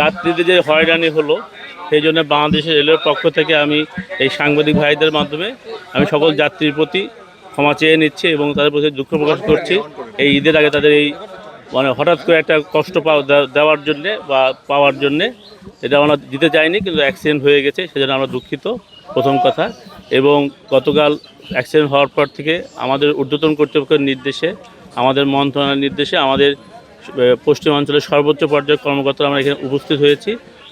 যাত্রীদের যে হয়রানি হলো সেই জন্য বাংলাদেশের রেলের পক্ষ থেকে আমি এই সাংবাদিক ভাইদের মাধ্যমে আমি সকল যাত্রীর প্রতি ক্ষমা চেয়ে নিচ্ছি এবং তাদের প্রতি দুঃখ প্রকাশ করছি। এই ঈদের আগে তাদের এই মানে হঠাৎ করে একটা কষ্ট দেওয়ার জন্যে বা পাওয়ার জন্যে এটা আমরা দিতে চাইনি, কিন্তু অ্যাক্সিডেন্ট হয়ে গেছে সেজন্য আমরা দুঃখিত প্রথম কথা। এবং গতকাল অ্যাক্সিডেন্ট হওয়ার পর থেকে আমাদের ঊর্ধ্বতন কর্তৃপক্ষের নির্দেশে, আমাদের মন্ত্রণালয়ের নির্দেশে আমাদের পশ্চিমাঞ্চলের সর্বোচ্চ পর্যায়ের কর্মকর্তারা আমরা এখানে উপস্থিত হয়েছি,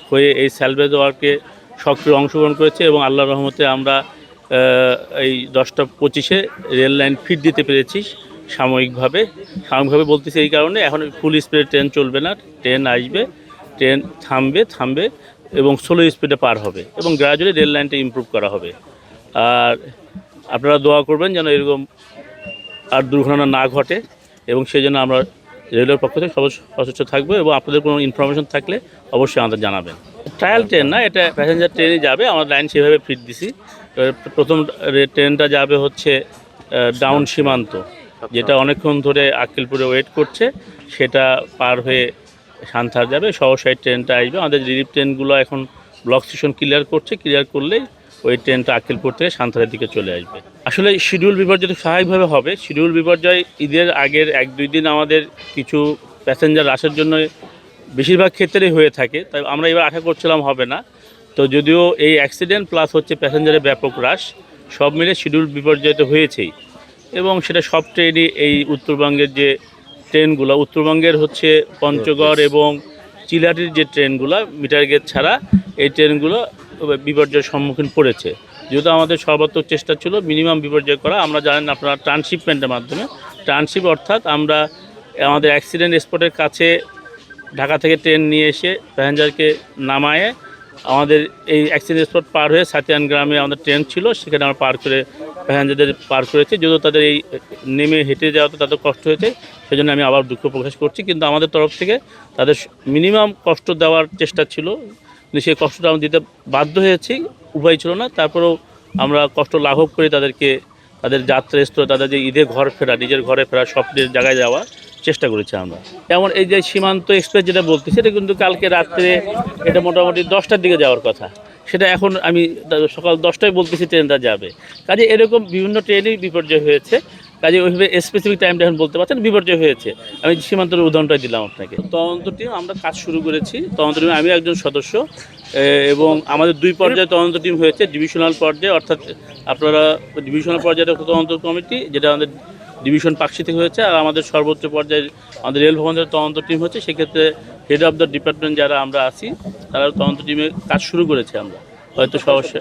হয়ে এই স্যালভেজ ওয়ার্কে সক্রিয় অংশগ্রহণ করেছে এবং আল্লাহর রহমতে আমরা এই 10টা 25-এ রেল লাইন ফিট দিতে পেরেছি সাময়িকভাবে বলতেছি এই কারণে। এখন ফুল স্পিডে ট্রেন চলবে না, ট্রেন আসবে, ট্রেন থামবে এবং স্লো স্পিডে পার হবে এবং গ্রাজুয়ালি রেল লাইনটা ইমপ্রুভ করা হবে। আর আপনারা দোয়া করবেন যেন এরকম আর দুর্ঘটনা না ঘটে এবং সেই জন্য আমরা রেলের পক্ষ থেকে সচেষ্ট থাকবো এবং আপনাদের কোনো ইনফরমেশন থাকলে অবশ্যই আমাদের জানাবেন। ট্রায়াল ট্রেন না, এটা প্যাসেঞ্জার ট্রেনই যাবে, আমরা লাইন সেভাবে ফিট দিছি। প্রথম ট্রেনটা যাবে হচ্ছে ডাউন সীমান্ত, যেটা অনেকক্ষণ ধরে আক্কেলপুরে ওয়েট করছে, সেটা পার হয়ে সান্থার যাবে। সহসাই ট্রেনটা আসবে। আমাদের রিলিফ ট্রেনগুলো এখন ব্লক স্টেশন ক্লিয়ার করলেই ওই ট্রেনটা আক্কেলপুর থেকে সান্থারের দিকে চলে আসবে। আসলে শিডিউল বিপর্যয় স্বাভাবিকভাবে হবে। শিডিউল বিপর্যয় ঈদের আগের 1-2 দিন আমাদের কিছু প্যাসেঞ্জার আসার জন্য বেশিরভাগ ক্ষেত্রেই হয়ে থাকে, তাই আমরা এবার আশা করছিলাম হবে না। তো যদিও এই অ্যাক্সিডেন্ট প্লাস হচ্ছে প্যাসেঞ্জারের ব্যাপক হ্রাস, সব মিলে শিডিউল বিপর্যয় তো হয়েছেই এবং সেটা সব ট্রেনই এই উত্তরবঙ্গের যে ট্রেনগুলো, উত্তরবঙ্গের হচ্ছে পঞ্চগড় এবং চিলাটির যে ট্রেনগুলো মিটার গেজ ছাড়া এই ট্রেনগুলো বিপর্যয়ের সম্মুখীন পড়েছে। যেহেতু আমাদের সর্বাত্মক চেষ্টা ছিল মিনিমাম বিপর্যয় করা। আমরা জানেন আপনারা ট্রান্সশিপমেন্টের মাধ্যমে, ট্রান্সশিপ অর্থাৎ আমরা আমাদের অ্যাক্সিডেন্ট স্পটের কাছে ঢাকা থেকে ট্রেন নিয়ে এসে প্যাসেঞ্জারকে নামায়ে আমাদের এই অ্যাক্সিডেন্ট স্পট পার হয়ে সাতিয়ান গ্রামে আমাদের ট্রেন ছিল, সেখানে আমরা পার করে প্যাসেঞ্জারদের পার করেছি। যদিও তাদের এই নেমে হেঁটে যাওয়াতে তাদের কষ্ট হয়েছে, সেজন্য আমি আবার দুঃখ প্রকাশ করছি। কিন্তু আমাদের তরফ থেকে তাদের মিনিমাম কষ্ট দেওয়ার চেষ্টা ছিল, কিন্তু সেই কষ্টটা আমরা দিতে বাধ্য হয়েছি, উপায় ছিল না। তারপরেও আমরা কষ্ট লাঘব করে তাদেরকে তাদের যাত্রাস্থল, তাদের যে ঈদে ঘর ফেরা, নিজের ঘরে ফেরা, স্বপ্নের জায়গায় যাওয়ার চেষ্টা করেছি আমরা। যেমন এই যে সীমান্ত এক্সপ্রেস যেটা বলতেছি, সেটা কিন্তু কালকে রাত্রে এটা মোটামুটি 10টার দিকে যাওয়ার কথা, সেটা এখন আমি সকাল 10টায় বলতেছি ট্রেনটা যাবে। কাজে এরকম বিভিন্ন ট্রেনেই বিপর্যয় হয়েছে, কাজে ওইভাবে স্পেসিফিক টাইমটা এখন বলতে পারছেন, বিপর্যয় হয়েছে। আমি সীমান্তের উদাহরণটাই দিলাম আপনাকে। তদন্ত টিম আমরা কাজ শুরু করেছি। তদন্ত টিমে আমি একজন সদস্য এবং আমাদের 2 পর্যায়ে তদন্ত টিম হয়েছে। ডিভিশনাল পর্যায়ে, অর্থাৎ আপনারা ডিভিশনাল পর্যায়ে তদন্ত কমিটি, যেটা আমাদের ডিভিশন পাকশি থেকে হয়েছে, আর আমাদের সর্বোচ্চ পর্যায়ে আমাদের রেল ভবনের তদন্ত টিম হচ্ছে। সেক্ষেত্রে হেড অফ দ্য ডিপার্টমেন্ট যারা আমরা আছি, তারা তদন্ত টিমে কাজ শুরু করেছে। আমরা হয়তো সমস্যা